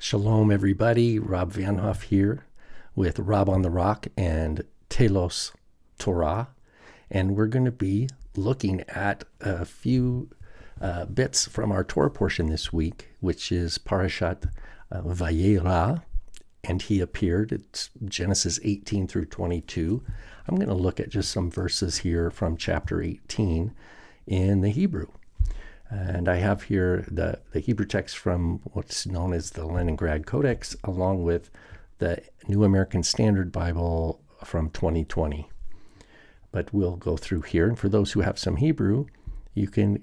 Shalom, everybody. Rob Van Hoff here with Rob on the Rock and Telos Torah. And we're going to be looking at a few bits from our Torah portion this week, which is Parashat Vayyera. And he appeared. It's Genesis 18 through 22. I'm going to look at just some verses here from chapter 18 in the Hebrew. And I have here the Hebrew text from what's known as the Leningrad Codex, along with the New American Standard Bible from 2020. But we'll go through here. And for those who have some Hebrew, you can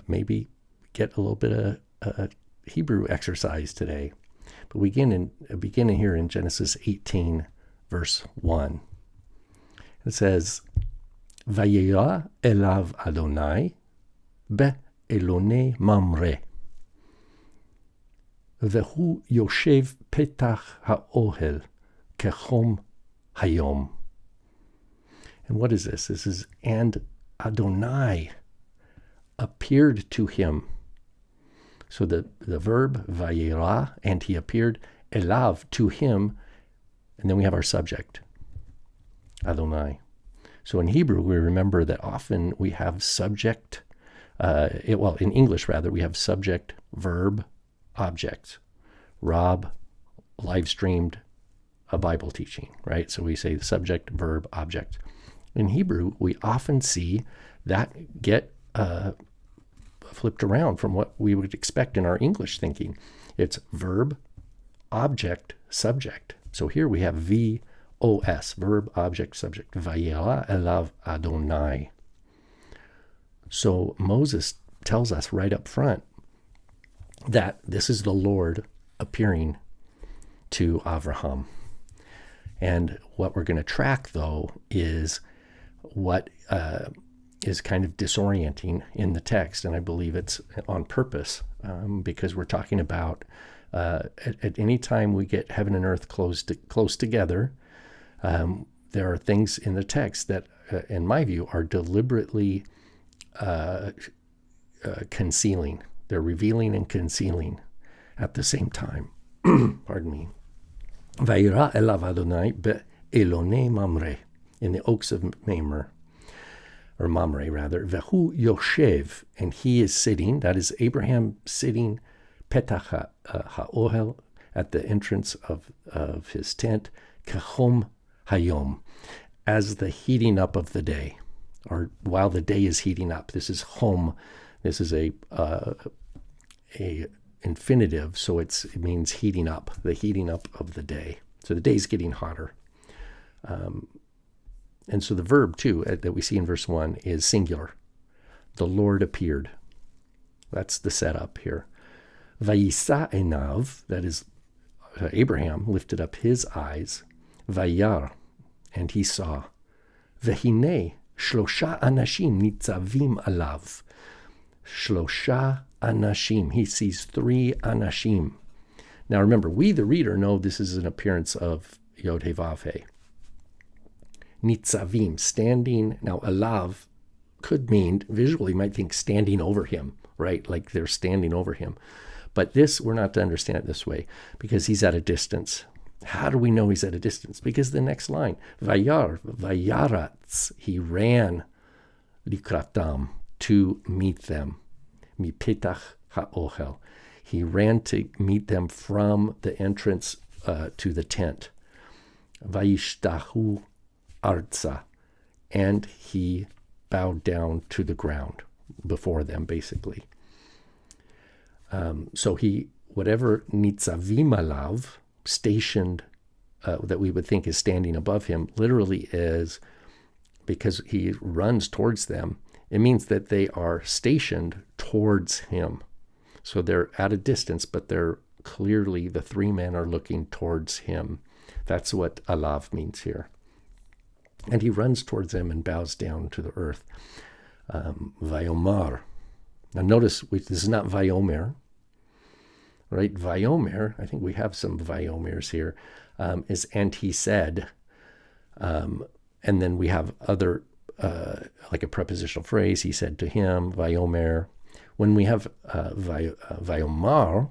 maybe get a little bit of Hebrew exercise today. But we begin here in Genesis 18, verse 1. It says, Vayyera elav Adonai Elone Mamre. Vehu Yoshev Petach HaOhel Kechom Hayom. And what is this? This is, and Adonai appeared to him. So the verb Vayyera, and he appeared, elav, to him, and then we have our subject, Adonai. So in Hebrew, we remember that often we have subject, in English rather, we have subject, verb, object. Rob live streamed a Bible teaching, right? So we say subject, verb, object. In Hebrew, we often see that get flipped around from what we would expect in our English thinking. It's verb, object, subject. So here we have VOS, verb, object, subject. Vayyera elav Adonai. So Moses tells us right up front that this is the Lord appearing to Avraham. And what we're going to track, though, is what is kind of disorienting in the text. And I believe it's on purpose because we're talking about at any time we get heaven and earth close together, there are things in the text that, in my view, are deliberately concealing. They're revealing and concealing at the same time. Pardon me. Vayyera elav Adonai be'elone Mamre, in the oaks of Mamre, or Mamre rather. Vehu Yoshev, and he is sitting. That is Abraham sitting Petach ha'ohel, at the entrance of his tent. Kechom hayom, as the heating up of the day, or while the day is heating up. This is hom. This is a infinitive, so it means heating up, the heating up of the day. So the day's getting hotter. And so the verb, too, that we see in verse 1 is singular. The Lord appeared. That's the setup here. Vayisa enav, that is, Abraham lifted up his eyes. Vayar, and he saw. Vehine, shlosha anashim nitzavim alav. Shlosha anashim. He sees three anashim. Now remember, we, the reader, know this is an appearance of Yod He Vav He. Nitzavim, standing. Now, alav could mean, visually, you might think standing over him, right? Like they're standing over him. But this, we're not to understand it this way, because he's at a distance. How do we know he's at a distance? Because the next line, Vayyaratz, he ran likratam, to meet them. Mipetach ha'ohel. He ran to meet them from the entrance to the tent. Vayishtahu arza, and he bowed down to the ground before them, basically. So he, whatever nitzavim alav, stationed, that we would think is standing above him, literally is, because he runs towards them, it means that they are stationed towards him. So they're at a distance, but they're clearly, the three men are looking towards him. That's what alav means here. And he runs towards them and bows down to the earth. Vayomar. Now notice, this is not Vayomer, right? Vayomer, I think we have some Vayomers here, is and he said. And then we have other, like a prepositional phrase, he said to him, Vayomer. When we have Vayomar,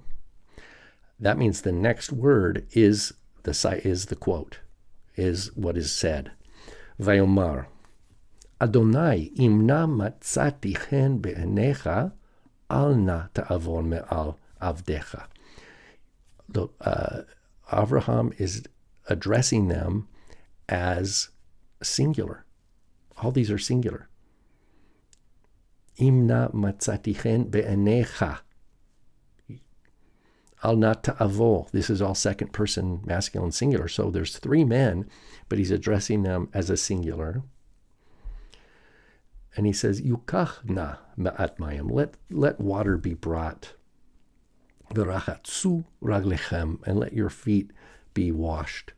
That means the next word is the quote, is what is said. Vayomar, Adonai imna matzati chen be'enecha, al na ta'avor me'al avdecha. Abraham is addressing them as singular. All these are singular. Imna matzati chen be'enecha. Al na ta'avo. This is all second person masculine singular. So there's three men, but he's addressing them as a singular. And he says, Yukach na ma'at mayim. Let water be brought. V'rachatzu raglechem. And let your feet be washed.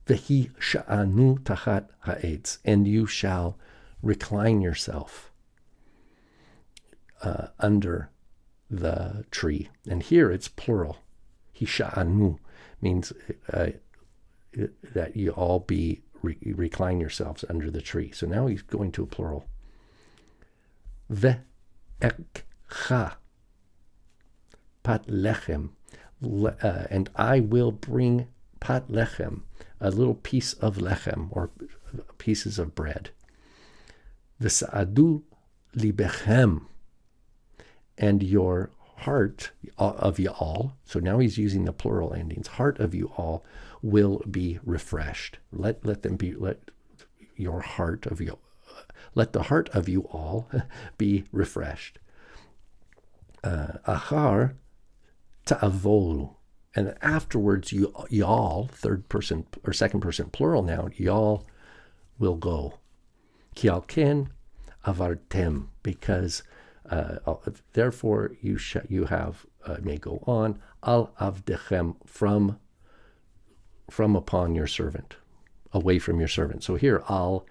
V'hi sha'anu tachat ha'etz. And you shall recline yourself under the tree. And here it's plural. Hisha'anu means that you all recline yourselves under the tree. So now he's going to a plural. Ve'ekcha pat lechem. And I will bring pat lechem, a little piece of lechem, or pieces of bread. V'sa'adu libechem. And your heart of you all, so now he's using the plural endings, heart of you all will be refreshed. Let the heart of you all be refreshed. Achar ta'avolu. And afterwards, y'all, third person or second person plural now, y'all will go. Ki al ken avartem, because therefore you have may go on al avdechem, from upon your servant, away from your servant. So here al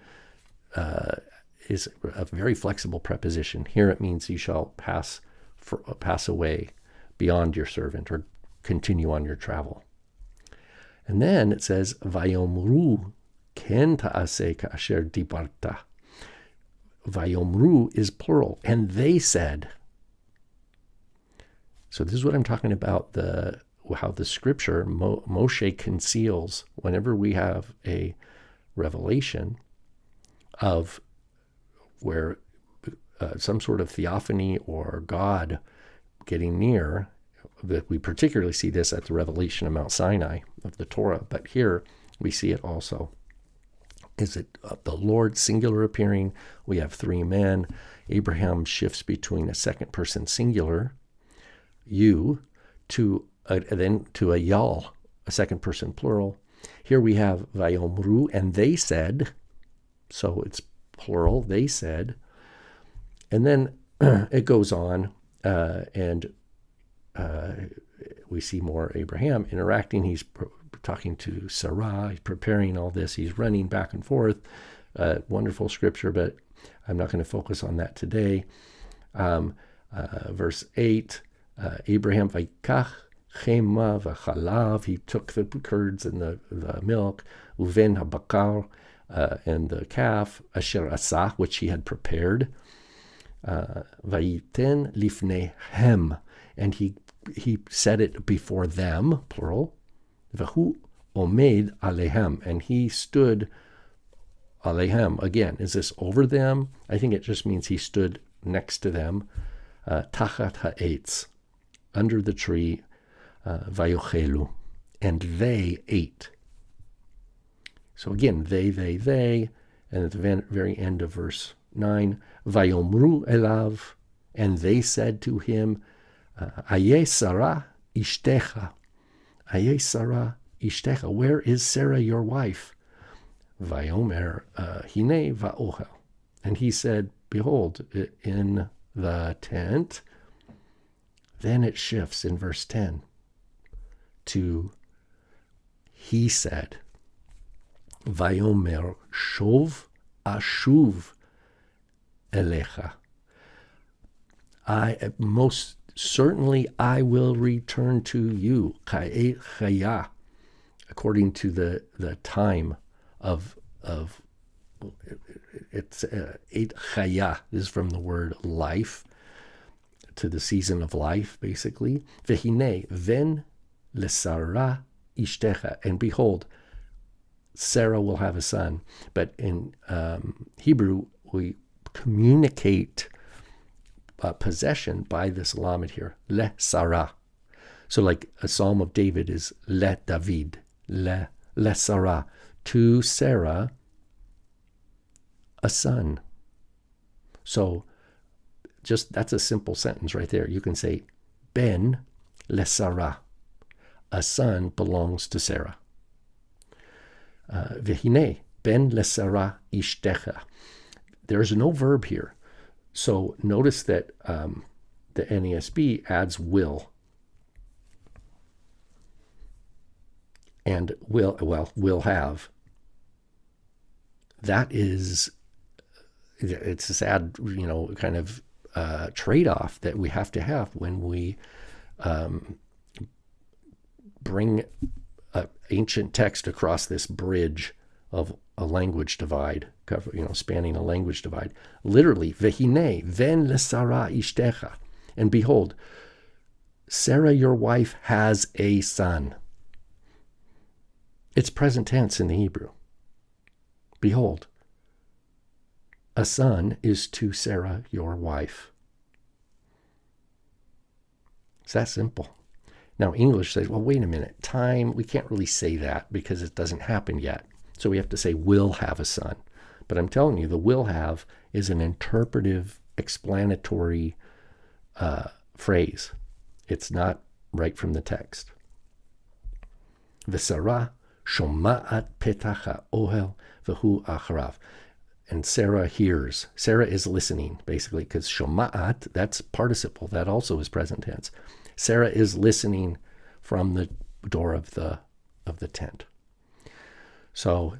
is a very flexible preposition. Here it means you shall pass away beyond your servant, or continue on your travel. And then it says vayomru ken ta'aseh ka'asher dibarta. Vayomru is plural, and they said. So this is what I'm talking about, how the scripture, Moshe conceals whenever we have a revelation of where some sort of theophany or God getting near, that we particularly see this at the revelation of Mount Sinai of the Torah, but here we see it also. Is it the Lord singular appearing? We have three men. Abraham shifts between a second person singular, you, to a y'all, a second person plural. Here we have vayomru, and they said, so it's plural, they said. And then it goes on, and we see more Abraham interacting. He's talking to Sarah, he's preparing all this, he's running back and forth. Wonderful scripture, but I'm not going to focus on that today. Verse 8, Abraham vaikach chema v'chalav, he took the curds and the milk, uven habakar, and the calf, asher asah, which he had prepared, vayiten lifnehem, and he set it before them, plural, V'hu omed alehem, and he stood alehem. Again, is this over them? I think it just means he stood next to them. Tachat ha'etz, under the tree, vayochelu, and they ate. So again, they, and at the very end of verse 9, vayomru elav, and they said to him, Aye Sarah ishtecha. Aye Sarah ishtecha. Where is Sarah your wife? Vayomer hine va'ohel. And he said, behold, in the tent. Then it shifts in verse 10 to he said, Vayomer shov ashuv elecha. Most certainly I will return to you, ka'et chaya, according to the time of it's et chaya. This is from the word life. to the season of life, basically. Vehine ven lesara ishtecha, and behold, Sarah will have a son. But in Hebrew, we communicate possession by this lamed here, le Sarah. So like a Psalm of David is le David, le Sarah. To Sarah, a son. So just that's a simple sentence right there. You can say, Ben le Sarah. A son belongs to Sarah. Vehine, ben le Sarah ishtecha. There's no verb here. So notice that the NASB adds will. And will have. That is, it's a sad, kind of trade-off that we have to have when we bring an ancient text across this bridge of a language divide, spanning a language divide. Literally, vehine, ven le Sarah ishtecha. And behold, Sarah, your wife, has a son. It's present tense in the Hebrew. Behold, a son is to Sarah, your wife. It's that simple. Now, English says, well, wait a minute. Time, we can't really say that because it doesn't happen yet. So we have to say will have a son. But I'm telling you, the will have is an interpretive, explanatory phrase. It's not right from the text. V'Sarah shoma'at petach ha'ohel v'hu acharav. And Sarah hears. Sarah is listening, basically, because shoma'at, that's participle. That also is present tense. Sarah is listening from the door of the tent. So,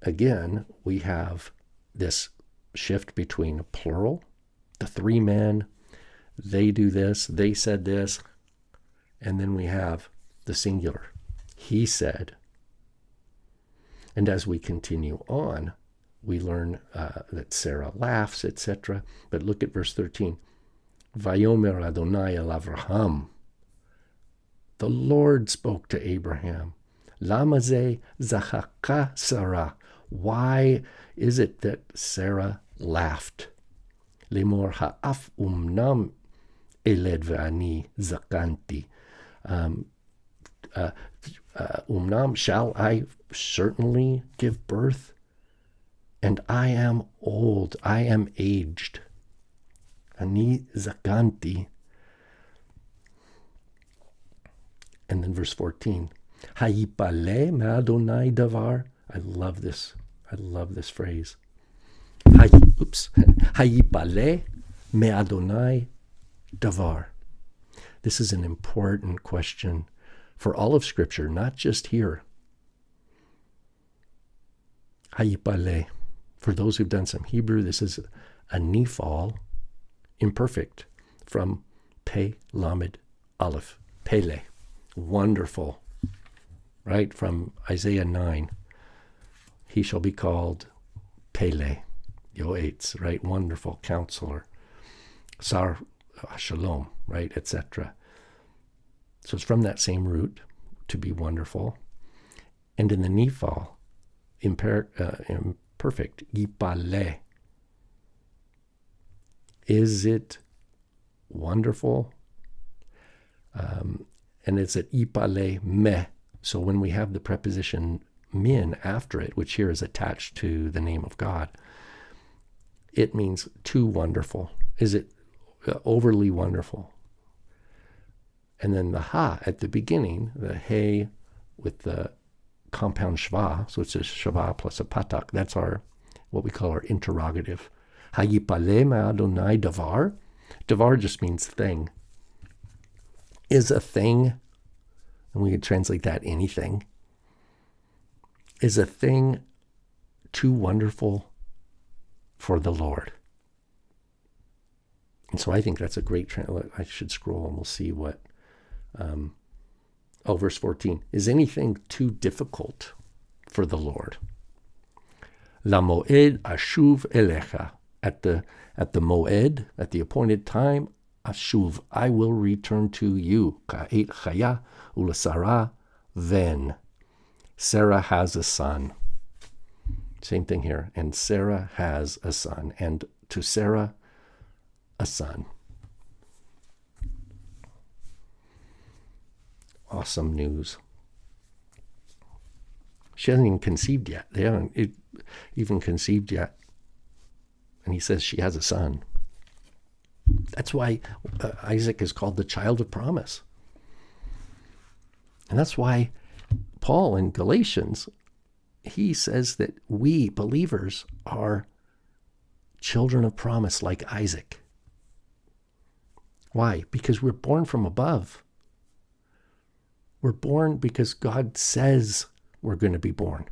again, we have this shift between plural, the three men, they do this, they said this, and then we have the singular, he said. And as we continue on, we learn that Sarah laughs, etc. But look at verse 13. Vayomer Adonai el Avraham. The Lord spoke to Abraham. Lama ze zachaka Sarah. Why is it that Sarah laughed? Lemor ha'af umnam eled ve'ani zakanti. Umnam, shall I certainly give birth? And I am old, I am aged. Ani zakanti. And then verse 14. Hayipale me'adonai davar. I love this phrase. Hayipale me'adonai davar. This is an important question for all of Scripture, not just here. Hayipale. For those who've done some Hebrew, this is a nifal, imperfect, from Pe Lamed Aleph. Pele. Wonderful. Right? From Isaiah 9. He shall be called Pele. Yoetz, right? Wonderful Counselor. Sar Shalom, right? Etc. So it's from that same root, to be wonderful. And in the nifal, imperfect, Yipale. Is it wonderful? And it's at Yipale me. So when we have the preposition min after it, which here is attached to the name of God, it means too wonderful. Is it overly wonderful? And then the ha at the beginning, the he with the compound shva, so it's a shva plus a patak. That's what we call our interrogative. Hayipale me'adonai davar. Davar just means thing. Is a thing, and we could translate that anything, is a thing too wonderful for the Lord? And so I think that's a great I should scroll and we'll see what. Verse 14. Is anything too difficult for the Lord? La moed ashuv elecha. At the moed, at the appointed time, ashuv, I will return to you. Ka'et chaya ulasara, then. Sarah has a son. Same thing here. And Sarah has a son. And to Sarah, a son. Awesome news. She hasn't even conceived yet. They haven't even conceived yet. And he says she has a son. That's why Isaac is called the child of promise. And that's why Paul in Galatians, he says that we believers are children of promise like Isaac. Why? Because we're born from above. We're born because God says we're going to be born.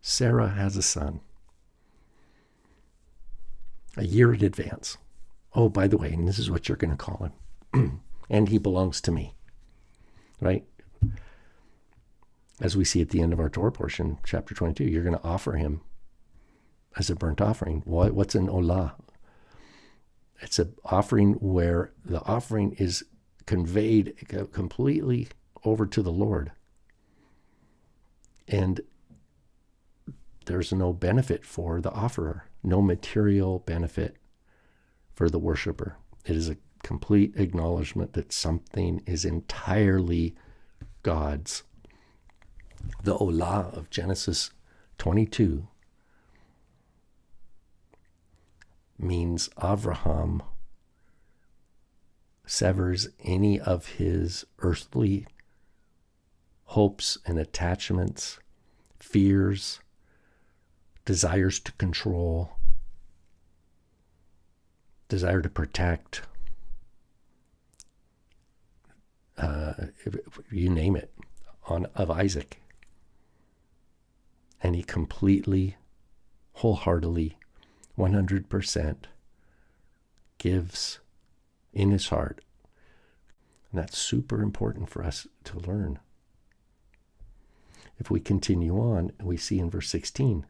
Sarah has a son. A year in advance. Oh, by the way, and this is what you're going to call him. And he belongs to me. Right? As we see at the end of our Torah portion, chapter 22, you're going to offer him as a burnt offering. What's an olah? It's an offering where the offering is conveyed completely over to the Lord. And there's no benefit for the offerer, no material benefit for the worshiper. It is a complete acknowledgement that something is entirely God's. The olah of Genesis 22 means Avraham severs any of his earthly hopes and attachments, fears, desires to control, desire to protect, you name it, of Isaac. And he completely, wholeheartedly, 100% gives in his heart. And that's super important for us to learn. If we continue on, we see in verse 16,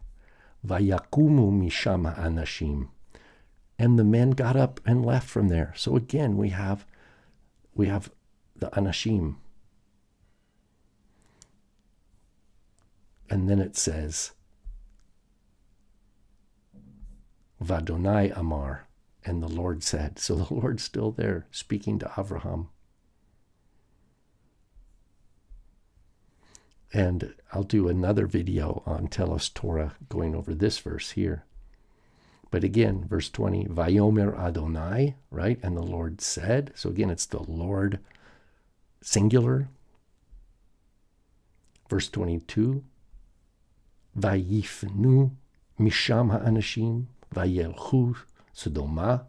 Vayakumu mishama anashim. And the men got up and left from there. So again, we have the anashim. And then it says, Vadonai Amar, and the Lord said. So the Lord's still there speaking to Avraham. And I'll do another video on Telos Torah going over this verse here. But again, verse 20, Vayomer Adonai, right? And the Lord said. So again, it's the Lord singular. Verse 22, Vayifnu misham ha'anashim vayelchu Sodoma.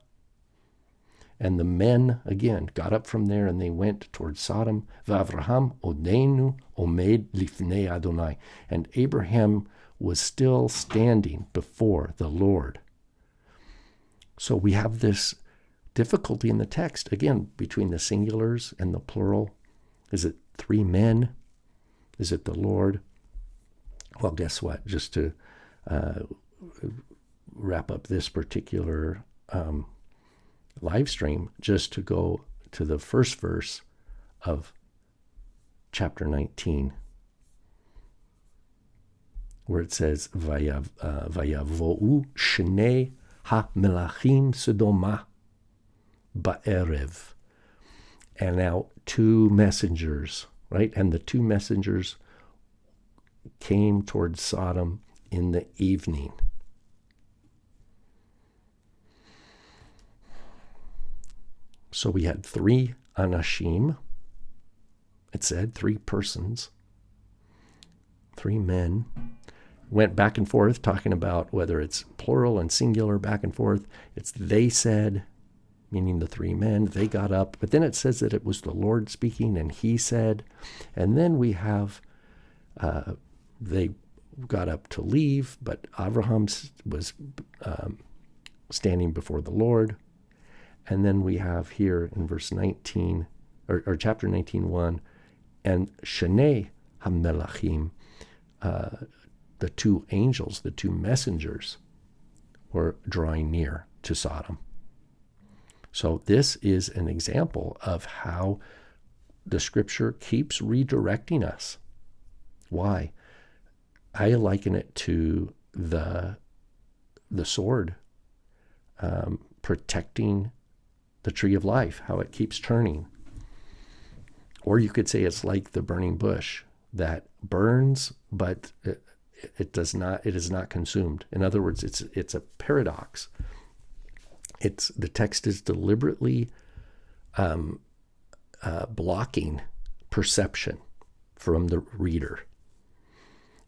And the men, again, got up from there and they went towards Sodom. V'Avraham odenu omed lifnei Adonai. And Abraham was still standing before the Lord. So we have this difficulty in the text, again, between the singulars and the plural. Is it three men? Is it the Lord? Well, guess what? Just to wrap up this particular live stream, just to go to the first verse of chapter 19, where it says, Vayavo'u shnei ha-melachim Sodoma ba'erev. And now two messengers, right? And the two messengers came towards Sodom in the evening. So we had three anashim. It said three persons, three men, went back and forth talking about whether it's plural and singular, back and forth. It's they said, meaning the three men. They got up. But then it says that it was the Lord speaking and he said. And then we have, they got up to leave, but Abraham was standing before the Lord. And then we have here in verse 19, or chapter 19:1, and Shnei HaMelachim, the two angels, the two messengers, were drawing near to Sodom. So this is an example of how the scripture keeps redirecting us. Why? I liken it to the sword protecting the tree of life, how it keeps turning. Or you could say it's like the burning bush that burns, but it is not consumed. In other words, it's a paradox. The text is deliberately blocking perception from the reader.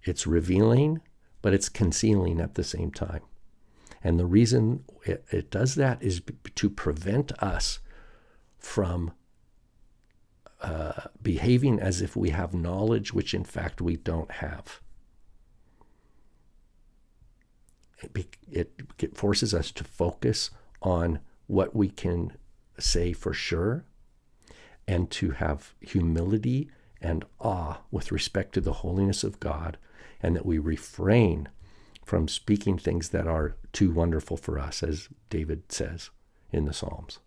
It's revealing, but it's concealing at the same time. And the reason it does that is to prevent us from behaving as if we have knowledge which in fact we don't have. It forces us to focus on what we can say for sure, and to have humility and awe with respect to the holiness of God, and that we refrain from speaking things that are too wonderful for us, as David says in the Psalms.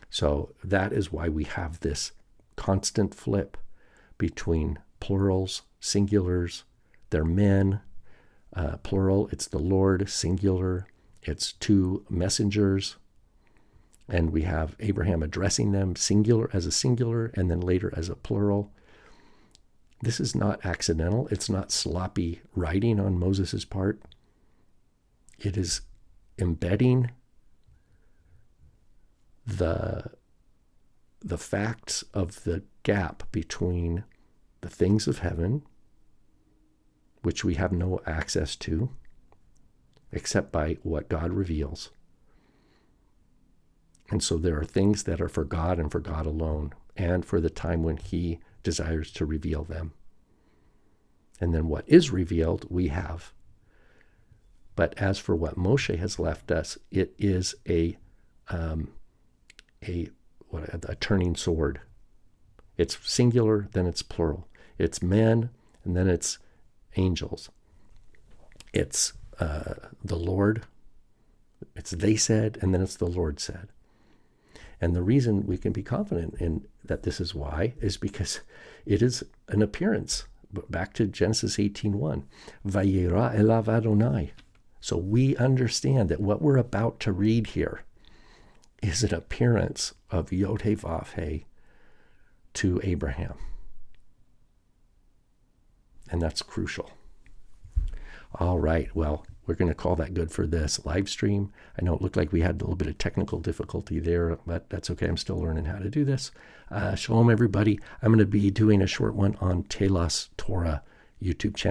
So that is why we have this constant flip between plurals, singulars. They're men, plural, it's the Lord, singular, it's two messengers. And we have Abraham addressing them singular as a singular, and then later as a plural. This is not accidental. It's not sloppy writing on Moses' part. It is embedding the facts of the gap between the things of heaven, which we have no access to, except by what God reveals. And so there are things that are for God and for God alone, and for the time when he desires to reveal them. And then what is revealed, we have. But as for what Moshe has left us, it is a turning sword. It's singular, then it's plural. It's men, and then it's angels. It's the Lord. It's they said, and then it's the Lord said. And the reason we can be confident in that this is why is because it is an appearance. Back to Genesis 18:1. Vayyera elav Adonai. So we understand that what we're about to read here is an appearance of Yod He Vav He to Abraham. And that's crucial. All right, well, we're going to call that good for this live stream. I know it looked like we had a little bit of technical difficulty there, but that's okay. I'm still learning how to do this. Shalom, everybody. I'm going to be doing a short one on Telas Torah YouTube channel